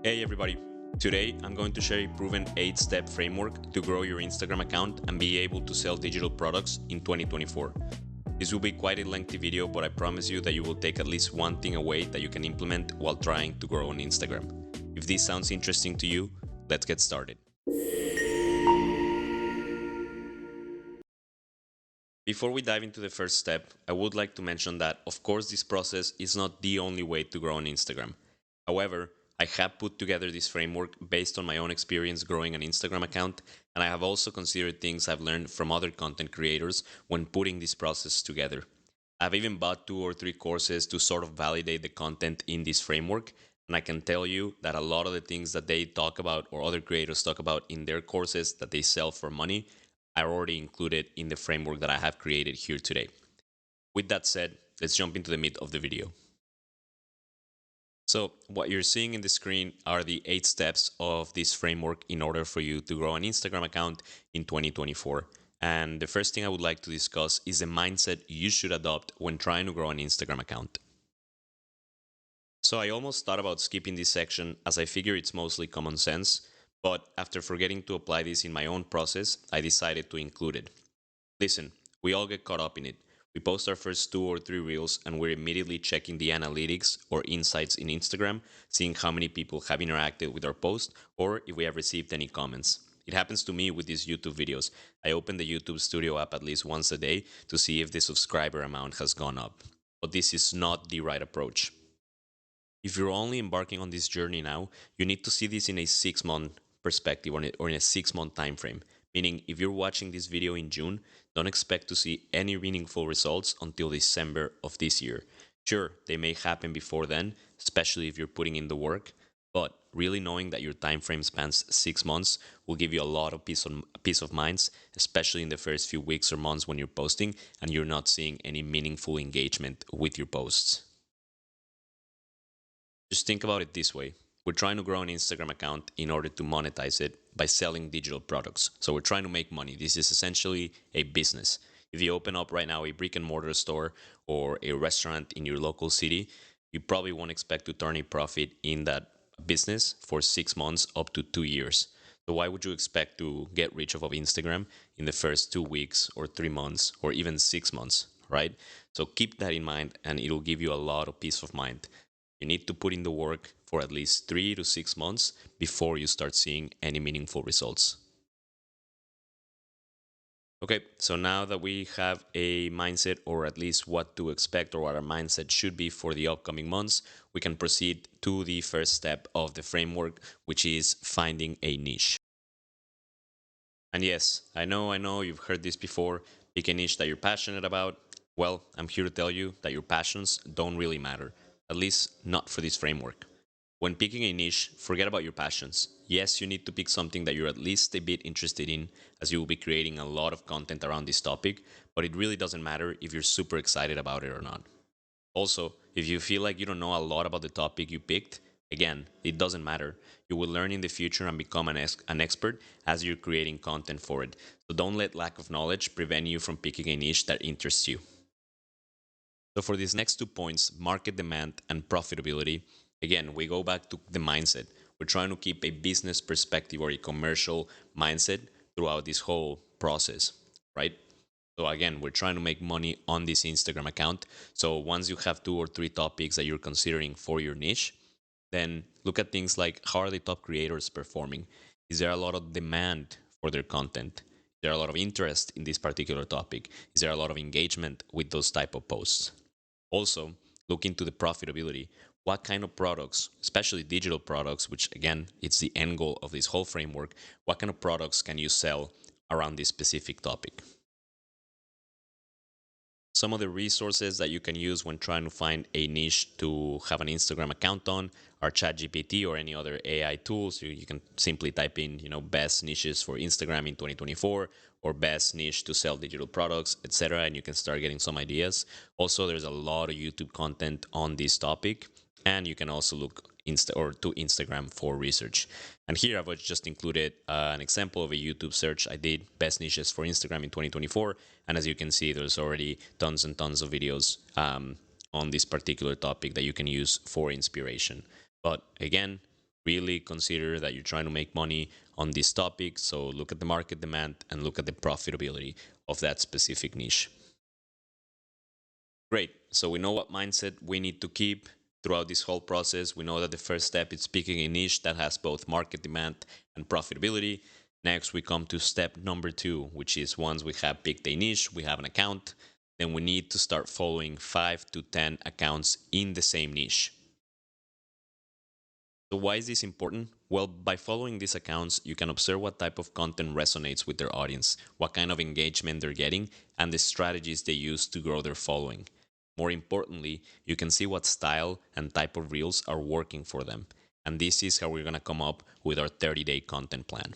Hey everybody! Today I'm going to share a proven 8-step framework to grow your Instagram account and be able to sell digital products in 2024. This will be quite a lengthy video, but I promise you that you will take at least one thing away that you can implement while trying to grow on Instagram. If this sounds interesting to you, let's get started. Before we dive into the first step, I would like to mention that, of course, this process is not the only way to grow on Instagram. However, I have put together this framework based on my own experience growing an Instagram account, and I have also considered things I've learned from other content creators when putting this process together. I've even bought 2 or 3 courses to sort of validate the content in this framework, and I can tell you that a lot of the things that they talk about or other creators talk about in their courses that they sell for money are already included in the framework that I have created here today. With that said, let's jump into the meat of the video. So what you're seeing in the screen are the 8 steps of this framework in order for you to grow an Instagram account in 2024. And the first thing I would like to discuss is the mindset you should adopt when trying to grow an Instagram account. So I almost thought about skipping this section as I figure it's mostly common sense, but after forgetting to apply this in my own process, I decided to include it. Listen, we all get caught up in it. We post our first 2 or 3 reels and we're immediately checking the analytics or insights in Instagram, seeing how many people have interacted with our post or if we have received any comments. It happens to me with these YouTube videos. I open the YouTube Studio app at least once a day to see if the subscriber amount has gone up. But this is not the right approach. If you're only embarking on this journey now, you need to see this in a 6-month perspective or in a 6-month time frame. Meaning, if you're watching this video in June, don't expect to see any meaningful results until December of this year. Sure, they may happen before then, especially if you're putting in the work, but really knowing that your time frame spans 6 months will give you a lot of peace of minds, especially in the first few weeks or months when you're posting and you're not seeing any meaningful engagement with your posts. Just think about it this way. We're trying to grow an Instagram account in order to monetize it by selling digital products. So we're trying to make money. This is essentially a business. If you open up right now a brick and mortar store or a restaurant in your local city, you probably won't expect to turn a profit in that business for 6 months up to 2 years. So why would you expect to get rich off of Instagram in the first 2 weeks or 3 months or even 6 months, right? So keep that in mind and it'll give you a lot of peace of mind. You need to put in the work for at least 3 to 6 months before you start seeing any meaningful results. Okay, so now that we have a mindset or at least what to expect or what our mindset should be for the upcoming months, we can proceed to the first step of the framework, which is finding a niche. And yes, I know, you've heard this before. Pick a niche that you're passionate about. Well, I'm here to tell you that your passions don't really matter, at least not for this framework. When picking a niche, forget about your passions. Yes, you need to pick something that you're at least a bit interested in, as you will be creating a lot of content around this topic, but it really doesn't matter if you're super excited about it or not. Also, if you feel like you don't know a lot about the topic you picked, again, it doesn't matter. You will learn in the future and become an expert as you're creating content for it. So don't let lack of knowledge prevent you from picking a niche that interests you. So for these next 2 points, market demand and profitability, again, we go back to the mindset. We're trying to keep a business perspective or a commercial mindset throughout this whole process, right? So again, we're trying to make money on this Instagram account. So once you have 2 or 3 topics that you're considering for your niche, then look at things like how are the top creators performing? Is there a lot of demand for their content? Is there a lot of interest in this particular topic? Is there a lot of engagement with those type of posts? Also, look into the profitability. What kind of products, especially digital products, which again, it's the end goal of this whole framework, what kind of products can you sell around this specific topic? Some of the resources that you can use when trying to find a niche to have an Instagram account on are ChatGPT or any other AI tools. You can simply type in, best niches for Instagram in 2024 or best niche to sell digital products, etc. And you can start getting some ideas. Also, there's a lot of YouTube content on this topic, and you can also look to Instagram for research. And here I've just included an example of a YouTube search I did, best niches for Instagram in 2024. And as you can see, there's already tons and tons of videos on this particular topic that you can use for inspiration. But again, Really consider that you're trying to make money on this topic. So look at the market demand and look at the profitability of that specific niche. Great. So we know what mindset we need to keep throughout this whole process. We know that the first step is picking a niche that has both market demand and profitability. Next, we come to step number two, which is once we have picked a niche, we have an account, then we need to start following 5 to 10 accounts in the same niche. So why is this important? Well, by following these accounts, you can observe what type of content resonates with their audience, what kind of engagement they're getting, and the strategies they use to grow their following. More importantly, you can see what style and type of reels are working for them. And this is how we're going to come up with our 30-day content plan.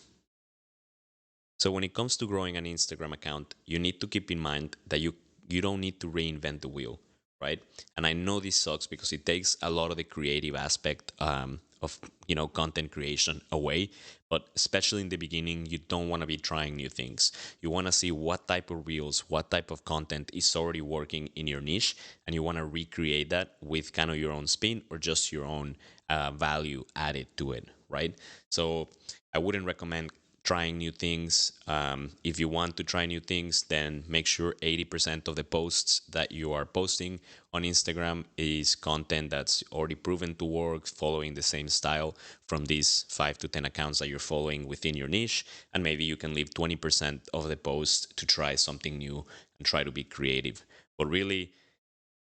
So when it comes to growing an Instagram account, you need to keep in mind that you don't need to reinvent the wheel, right? And I know this sucks because it takes a lot of the creative aspect of content creation away. But especially in the beginning, you don't want to be trying new things. You want to see what type of reels, what type of content is already working in your niche, and you want to recreate that with kind of your own spin or just your own value added to it, right? So I wouldn't recommend trying new things. If you want to try new things, then make sure 80% of the posts that you are posting on Instagram is content that's already proven to work, following the same style from these 5 to 10 accounts that you're following within your niche. And maybe you can leave 20% of the post to try something new and try to be creative. But really,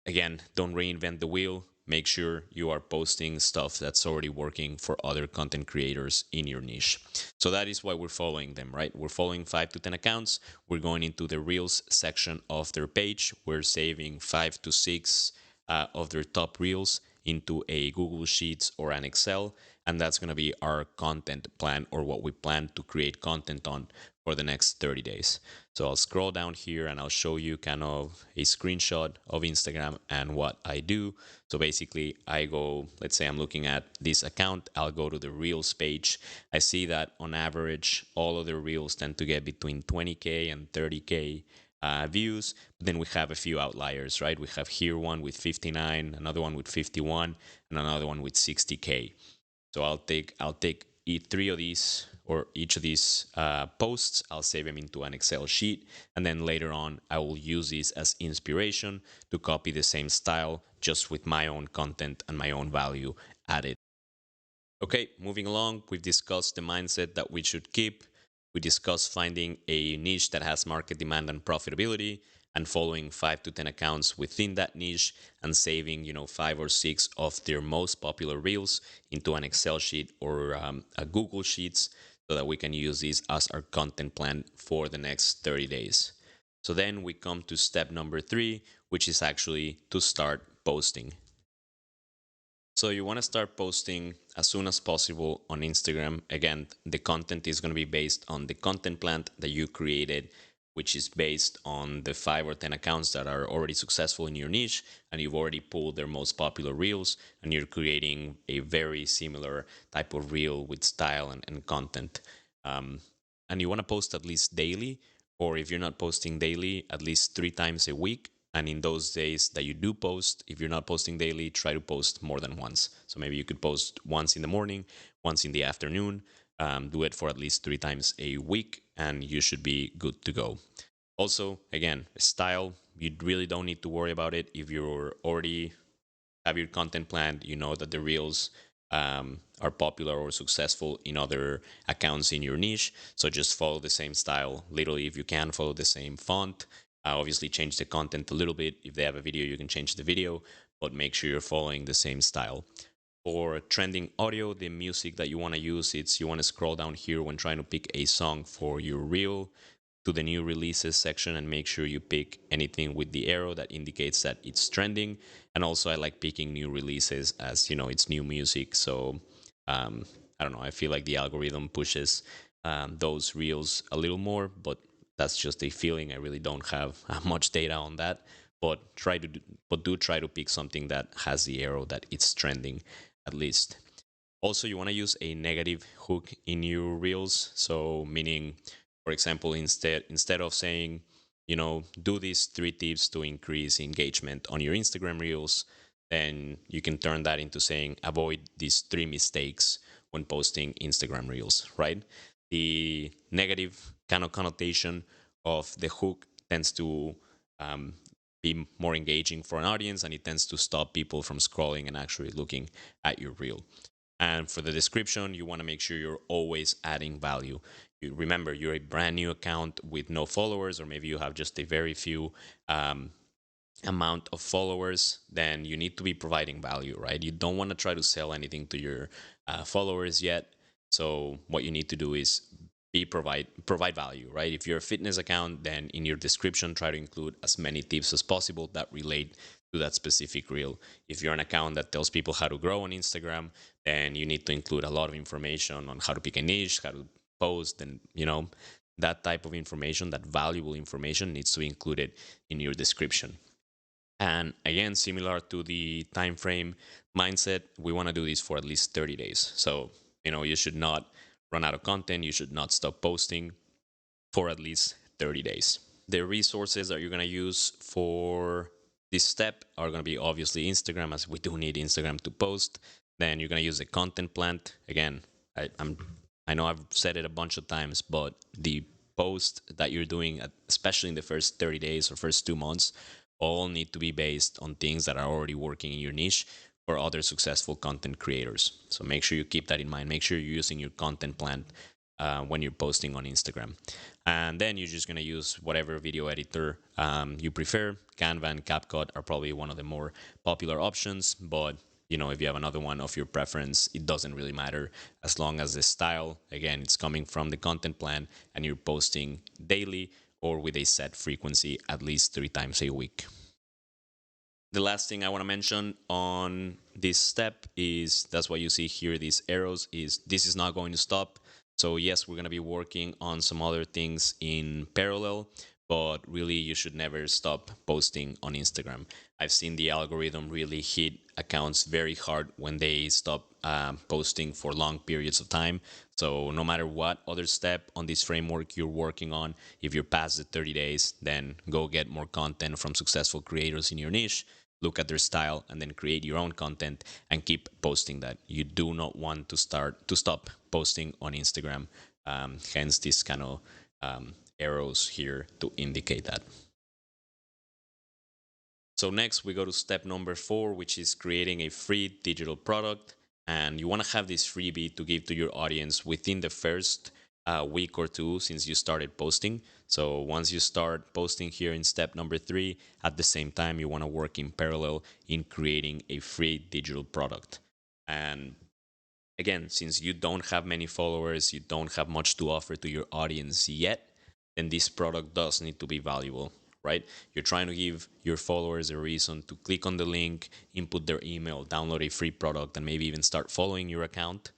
again, don't reinvent the wheel. Make sure you are posting stuff that's already working for other content creators in your niche. So that is why we're following them, right? We're following 5 to 10 accounts. We're going into the Reels section of their page. We're saving 5 to 6 of their top Reels into a Google Sheets or an Excel. And that's going to be our content plan, or what we plan to create content on for the next 30 days. So I'll scroll down here and I'll show you kind of a screenshot of Instagram and what I do. So basically I go, let's say I'm looking at this account, I'll go to the Reels page. I see that on average, all of the Reels tend to get between 20K and 30K views. But then we have a few outliers, right? We have here one with 59, another one with 51, and another one with 60K. So I'll take three of these, or each of these posts. I'll save them into an Excel sheet, and then later on I will use this as inspiration to copy the same style, just with my own content and my own value added. Okay, moving along, we've discussed the mindset that we should keep. We discussed finding a niche that has market demand and profitability, and following 5 to 10 accounts within that niche, and saving 5 or 6 of their most popular reels into an Excel sheet or a Google Sheets, so that we can use this as our content plan for the next 30 days. So then we come to step number 3, which is actually to start posting. So you want to start posting as soon as possible on Instagram. Again, the content is going to be based on the content plan that you created, which is based on the 5 or 10 accounts that are already successful in your niche, and you've already pulled their most popular reels, and you're creating a very similar type of reel with style and content. And you want to post at least daily, or if you're not posting daily, at least 3 times a week. And in those days that you do post, if you're not posting daily, try to post more than once. So maybe you could post once in the morning, once in the afternoon. Do it for at least 3 times a week, and you should be good to go. Also, again, style, you really don't need to worry about it. If you're already have your content planned, you know that the reels are popular or successful in other accounts in your niche. So just follow the same style. Literally, if you can, follow the same font. Obviously, change the content a little bit. If they have a video, you can change the video, but make sure you're following the same style. For trending audio, the music that you want to use, you want to scroll down here when trying to pick a song for your reel, to the new releases section, and make sure you pick anything with the arrow that indicates that it's trending. And also, I like picking new releases, as it's new music. So I don't know, I feel like the algorithm pushes those reels a little more, but that's just a feeling. I really don't have much data on that. But do try to pick something that has the arrow that it's trending, at least. Also, you want to use a negative hook in your reels. So meaning, for example, instead of saying, do these 3 tips to increase engagement on your Instagram reels, then you can turn that into saying avoid these three mistakes when posting Instagram reels, right? The negative kind of connotation of the hook tends to um, be more engaging for an audience, and it tends to stop people from scrolling and actually looking at your reel. And for the description, you want to make sure you're always adding value. You remember, you're a brand new account with no followers, or maybe you have just a very few um, amount of followers, then you need to be providing value, right? You don't want to try to sell anything to your followers yet. So what you need to do is be provide value, right? If you're a fitness account, then in your description try to include as many tips as possible that relate to that specific reel. If you're an account that tells people how to grow on Instagram, then you need to include a lot of information on how to pick a niche, how to post, and that type of information, that valuable information needs to be included in your description. And again, similar to the time frame mindset, we want to do this for at least 30 days. So, you should not run out of content. You should not stop posting for at least 30 days. The resources that you're going to use for this step are going to be obviously Instagram, as we do need Instagram to post. Then you're going to use the content plan. Again, I know I've said it a bunch of times, but the post that you're doing, especially in the first 30 days or first 2 months, all need to be based on things that are already working in your niche for other successful content creators. So make sure you keep that in mind. Make sure you're using your content plan when you're posting on Instagram. And then you're just going to use whatever video editor you prefer. Canva and CapCut are probably one of the more popular options, but if you have another one of your preference, it doesn't really matter as long as the style, again, it's coming from the content plan and you're posting daily or with a set frequency at least 3 times a week. The last thing I want to mention on this step is that's why you see here these arrows is this is not going to stop. So yes, we're going to be working on some other things in parallel, but really you should never stop posting on Instagram. I've seen the algorithm really hit accounts very hard when they stop posting for long periods of time. So no matter what other step on this framework you're working on, if you're past the 30 days, then go get more content from successful creators in your niche, look at their style, and then create your own content and keep posting that. You do not want to stop posting on Instagram. Hence these kind of arrows here to indicate that. So next we go to step number 4, which is creating a free digital product. And you want to have this freebie to give to your audience within the first week or two since you started posting. So once you start posting here in step number 3, at the same time, you want to work in parallel in creating a free digital product. And again, since you don't have many followers, you don't have much to offer to your audience yet, then this product does need to be valuable, right? You're trying to give your followers a reason to click on the link, input their email, download a free product, and maybe even start following your account.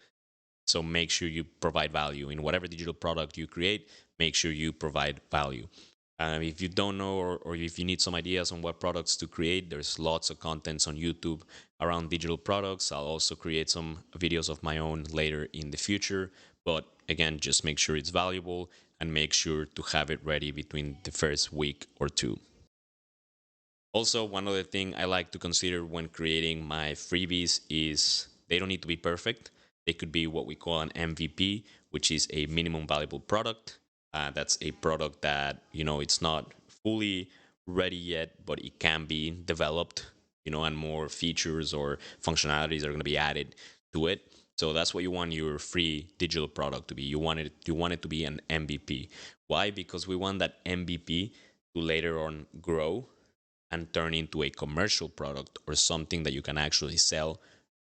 So make sure you provide value in whatever digital product you create. Make sure you provide value. If you don't know or if you need some ideas on what products to create, there's lots of contents on YouTube around digital products. I'll also create some videos of my own later in the future. But again, just make sure it's valuable and make sure to have it ready between the first week or two. Also, one other thing I like to consider when creating my freebies is they don't need to be perfect. They could be what we call an MVP, which is a minimum valuable product. That's a product that, it's not fully ready yet, but it can be developed, and more features or functionalities are going to be added to it. So that's what you want your free digital product to be. You want it to be an MVP. Why? Because we want that MVP to later on grow and turn into a commercial product or something that you can actually sell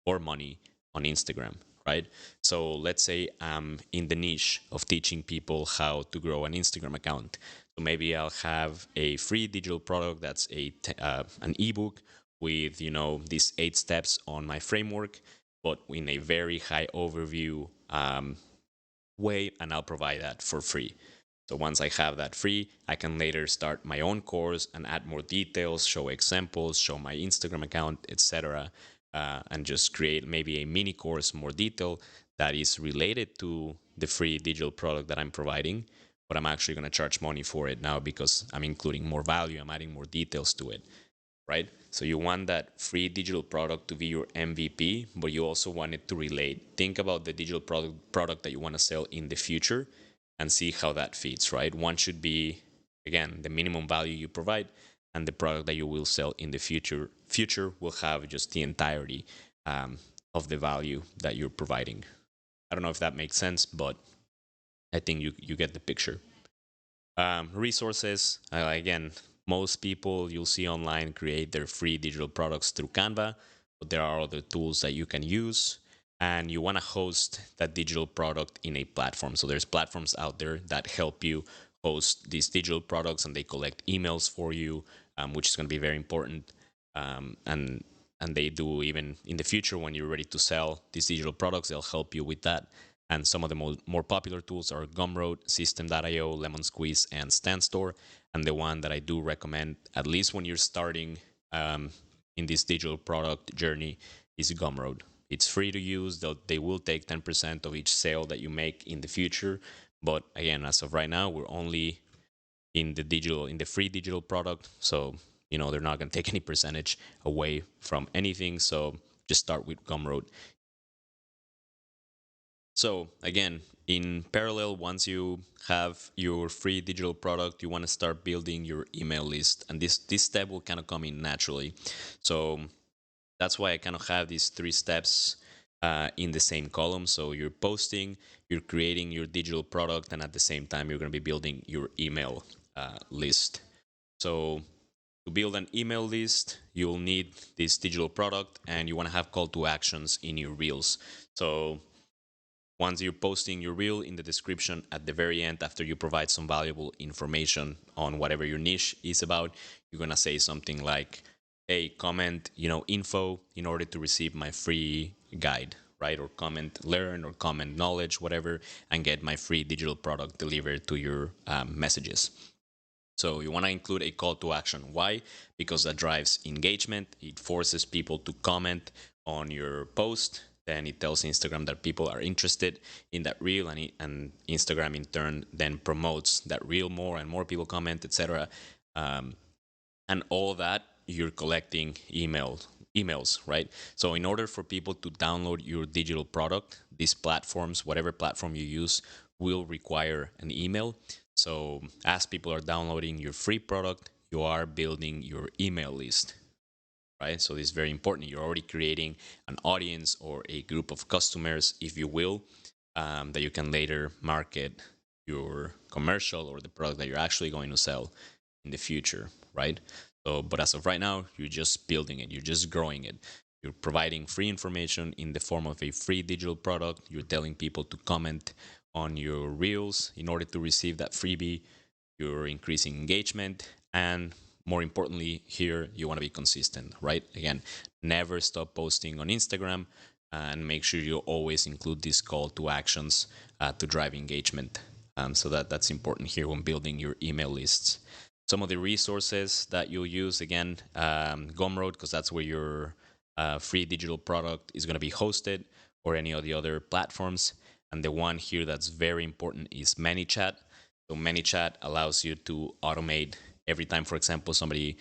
for money on Instagram, right? So let's say I'm in the niche of teaching people how to grow an Instagram account. So maybe I'll have a free digital product that's an ebook with these 8 steps on my framework, but in a very high overview way, and I'll provide that for free. So once I have that free, I can later start my own course and add more details, show examples, show my Instagram account, etc., and just create maybe a mini course more detail that is related to the free digital product that I'm providing. But I'm actually going to charge money for it now because I'm including more value, I'm adding more details to it, right? So you want that free digital product to be your MVP, but you also want it to relate. Think about the digital product that you want to sell in the future and see how that fits, right? One should be, again, the minimum value you provide, and the product that you will sell in the future will have just the entirety um, of the value that you're providing. I don't know if that makes sense, but I think you get the picture. Resources, again, most people you'll see online create their free digital products through Canva, but there are other tools that you can use. And you want to host that digital product in a platform. So there's platforms out there that help you host these digital products, and they collect emails for you, which is going to be very important. Um, and and they do, even in the future when you're ready to sell these digital products, they'll help you with that. And some of the more popular tools are Gumroad, System.io, Lemon Squeeze, and StanStore. And the one that I do recommend, at least when you're starting um, in this digital product journey, is Gumroad. It's free to use, though they will take 10% of each sale that you make in the future. But again, as of right now, we're only in the free digital product. So, they're not going to take any percentage away from anything. So just start with Gumroad. So again, in parallel, once you have your free digital product, you want to start building your email list, and this step will kind of come in naturally. So that's why I kind of have these three steps in the same column. So you're posting, you're creating your digital product, and at the same time, you're going to be building your email list. So to build an email list, you'll need this digital product, and you want to have call to actions in your reels. So once you're posting your reel, in the description at the very end, after you provide some valuable information on whatever your niche is about, you're going to say something like, hey, comment, info in order to receive my free guide, right? Or comment learn, or comment knowledge, whatever, and get my free digital product delivered to your messages. So you want to include a call to action. Why? Because that drives engagement. It forces people to comment on your post. Then it tells Instagram that people are interested in that reel, and Instagram in turn then promotes that reel more, and more people comment, etc. Um, and all that you're collecting emails, right? So in order for people to download your digital product, these platforms, whatever platform you use, will require an email. So as people are downloading your free product, you are building your email list, right? So this is very important. You're already creating an audience or a group of customers, if you will, that you can later market your commercial or the product that you're actually going to sell in the future, right? So, but as of right now, you're just building it, you're just growing it. You're providing free information in the form of a free digital product. You're telling people to comment on your reels in order to receive that freebie. You're increasing engagement, and more importantly here, you want to be consistent, right? Again, never stop posting on Instagram, and make sure you always include this call to actions to drive engagement. So that's important here when building your email lists. Some of the resources that you'll use, again, Gumroad, because that's where your free digital product is going to be hosted, or any of the other platforms. And the one here that's very important is ManyChat. So ManyChat allows you to automate every time, for example, somebody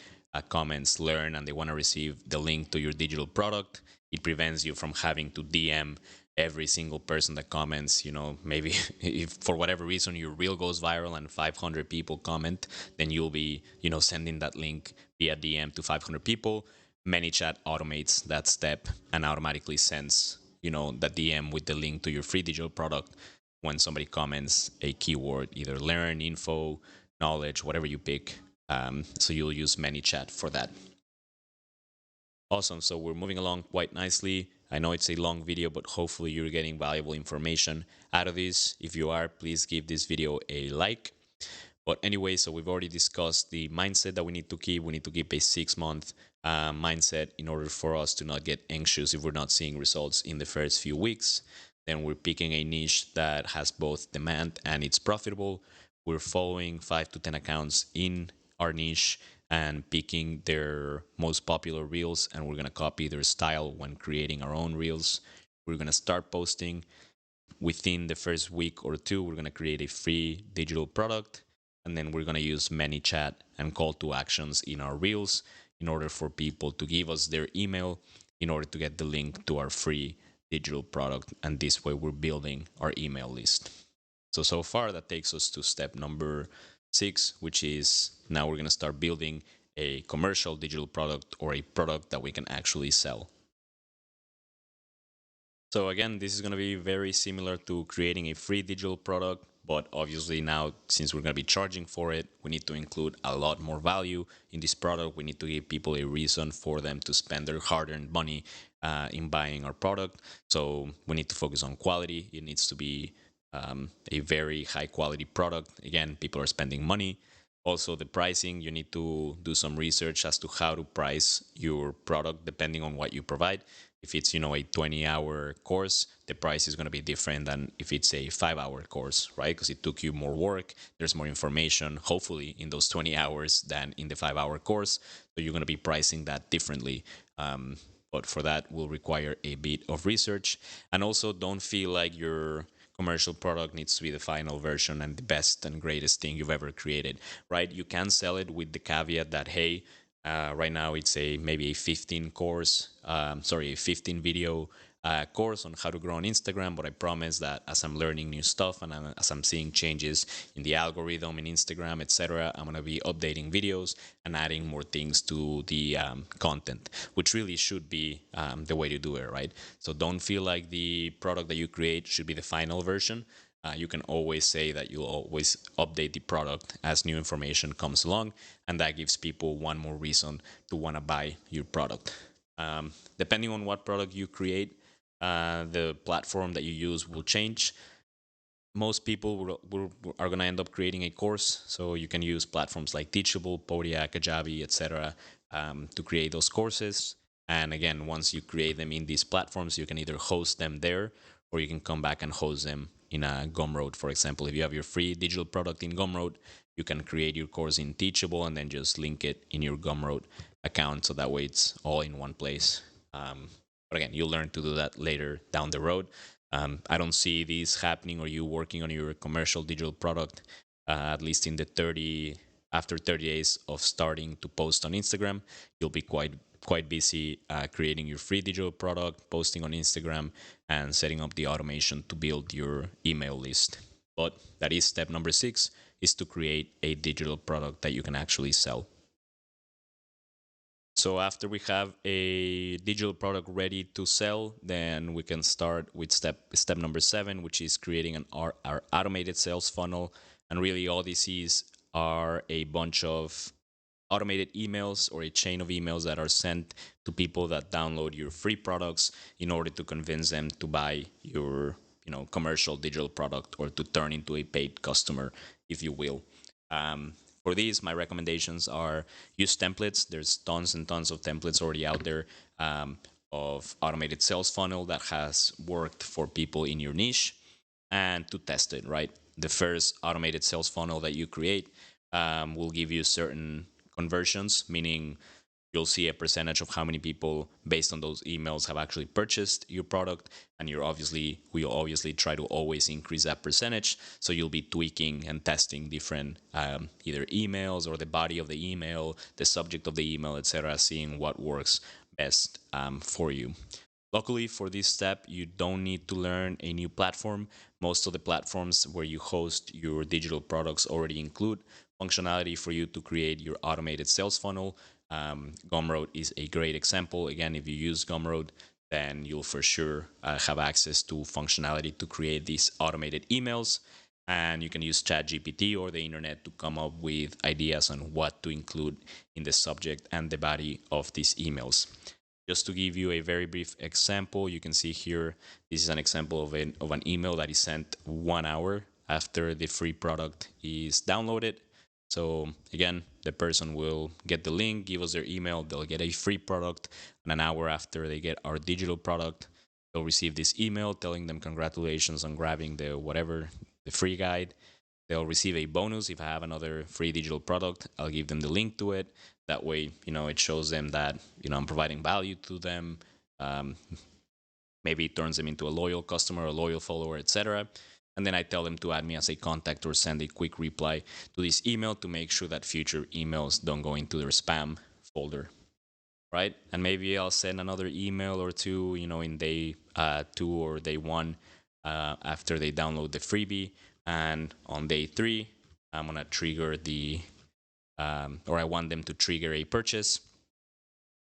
comments learn and they want to receive the link to your digital product. It prevents you from having to DM every single person that comments. Maybe if for whatever reason your reel goes viral and 500 people comment, then you'll be sending that link via DM to 500 people. ManyChat automates that step and automatically sends the DM with the link to your free digital product when somebody comments a keyword, either learn, info, knowledge, whatever you pick. So you'll use ManyChat for that. Awesome. So we're moving along quite nicely. I know it's a long video, but hopefully you're getting valuable information out of this. If you are, please give this video a like. But anyway, so we've already discussed the mindset that we need to keep. We need to keep a 6-month mindset in order for us to not get anxious if we're not seeing results in the first few weeks. Then we're picking a niche that has both demand and it's profitable. We're following 5 to 10 accounts in our niche and picking their most popular reels, and we're going to copy their style when creating our own reels. We're going to start posting. Within the first week or two, we're going to create a free digital product, and then we're going to use ManyChat and call to actions in our reels. in order for people to give us their email in order to get the link to our free digital product. And this way, we're building our email list. So far, that takes us to step number 6, which is now we're going to start building a commercial digital product or a product that we can actually sell. So again, this is going to be very similar to creating a free digital product, but obviously now, since we're going to be charging for it, we need to include a lot more value in this product. We need to give people a reason for them to spend their hard-earned money in buying our product. So we need to focus on quality. It needs to be a very high-quality product. Again, people are spending money. Also, the pricing, you need to do some research as to how to price your product depending on what you provide. If it's, a 20-hour course, the price is going to be different than if it's a 5-hour course, right? Because it took you more work. There's more information, hopefully, in those 20 hours than in the 5-hour course. So you're going to be pricing that differently. But for that, will require a bit of research. And also, don't feel like your commercial product needs to be the final version and the best and greatest thing you've ever created, right? You can sell it with the caveat that, hey, right now it's a maybe a 15 video course on how to grow on Instagram. But I promise that as I'm learning new stuff and as I'm seeing changes in the algorithm in Instagram, etc., I'm gonna be updating videos and adding more things to the content, which really should be the way to do it, right? So don't feel like the product that you create should be the final version. You can always say that you'll always update the product as new information comes along, and that gives people one more reason to want to buy your product. Depending on what product you create, the platform that you use will change. Most people are going to end up creating a course, so you can use platforms like Teachable, Podia, Kajabi, etc. To create those courses. And again, once you create them in these platforms, you can either host them there or you can come back and host them in a Gumroad. For example, if you have your free digital product in Gumroad, you can create your course in Teachable and then just link it in your Gumroad account, so that way it's all in one place. But again, you'll learn to do that later down the road. I don't see this happening or you working on your commercial digital product, at least in the 30 after 30 days of starting to post on Instagram. You'll be quite busy creating your free digital product, posting on Instagram, and setting up the automation to build your email list. But that is step number 6, is to create a digital product that you can actually sell. So after we have a digital product ready to sell, then we can start with step number 7, which is creating our automated sales funnel. And really all this is are a bunch of automated emails or a chain of emails that are sent to people that download your free products in order to convince them to buy your commercial digital product or to turn into a paid customer, if you will. For these, my recommendations are use templates. There's tons and tons of templates already out there of automated sales funnel that has worked for people in your niche, and to test it, right? The first automated sales funnel that you create will give you certain conversions, meaning you'll see a percentage of how many people based on those emails have actually purchased your product, and we'll obviously try to always increase that percentage. So you'll be tweaking and testing different either emails or the body of the email, the subject of the email, etc., seeing what works best for you. Luckily, for this step, you don't need to learn a new platform. Most of the platforms where you host your digital products already include functionality for you to create your automated sales funnel. Gumroad is a great example. Again, if you use Gumroad, then you'll for sure have access to functionality to create these automated emails. And you can use ChatGPT or the internet to come up with ideas on what to include in the subject and the body of these emails. Just to give you a very brief example, you can see here, this is an example of an email that is sent 1 hour after the free product is downloaded. So again, the person will get the link, give us their email, they'll get a free product, and an hour after they get our digital product, they'll receive this email telling them congratulations on grabbing the free guide. They'll receive a bonus if I have another free digital product. I'll give them the link to it. That way, it shows them that, I'm providing value to them. Maybe it turns them into a loyal customer, a loyal follower, etc. And then I tell them to add me as a contact or send a quick reply to this email to make sure that future emails don't go into their spam folder. right? And maybe I'll send another email or two, in day 2 or day 1 after they download the freebie. And on day 3, I'm gonna trigger or I want them to trigger a purchase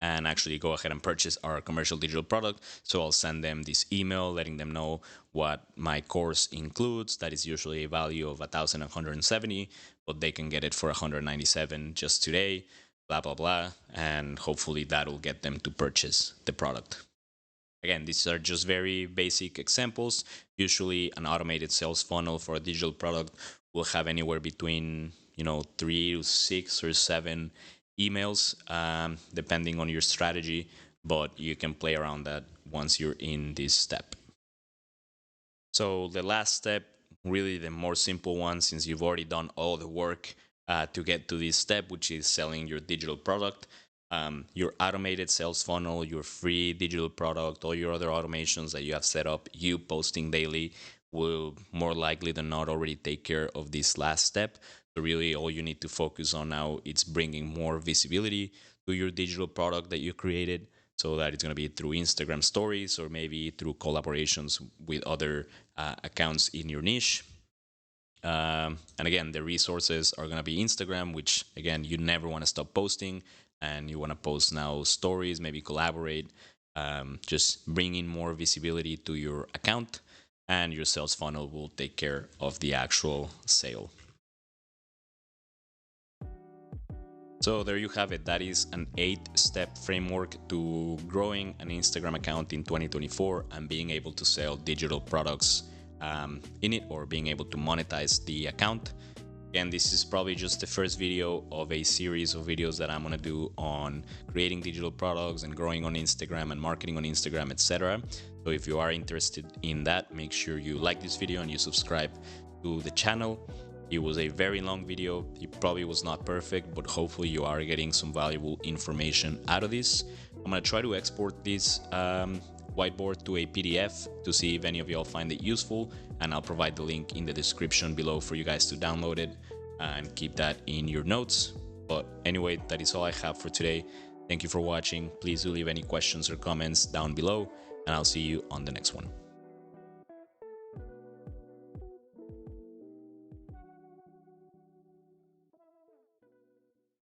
and actually go ahead and purchase our commercial digital product. So I'll send them this email letting them know what my course includes. That is usually a value of 1,170, but they can get it for 197 just today, blah, blah, blah. And hopefully that'll get them to purchase the product. Again, these are just very basic examples. Usually an automated sales funnel for a digital product will have anywhere between 3 to 6 or 7 emails, depending on your strategy, but you can play around that once you're in this step. So the last step, really the more simple one, since you've already done all the work to get to this step, which is selling your digital product. Your automated sales funnel, your free digital product, all your other automations that you have set up, you posting daily will more likely than not already take care of this last step. So really all you need to focus on now is bringing more visibility to your digital product that you created. So that it's going to be through Instagram stories or maybe through collaborations with other accounts in your niche. And again, the resources are going to be Instagram, which again, you never want to stop posting, and you want to post now stories, maybe collaborate, just bring in more visibility to your account, and your sales funnel will take care of the actual sale. So there you have it. That is an 8-step framework to growing an Instagram account in 2024 and being able to sell digital products in it, or being able to monetize the account. And this is probably just the first video of a series of videos that I'm gonna do on creating digital products and growing on Instagram and marketing on Instagram, etc. So if you are interested in that, make sure you like this video and you subscribe to the channel. It was a very long video. It probably was not perfect, but hopefully you are getting some valuable information out of this. I'm gonna try to export this whiteboard to a PDF to see if any of y'all find it useful, and I'll provide the link in the description below for you guys to download it and keep that in your notes. But anyway, that is all I have for today. Thank you for watching. Please do leave any questions or comments down below, and I'll see you on the next one.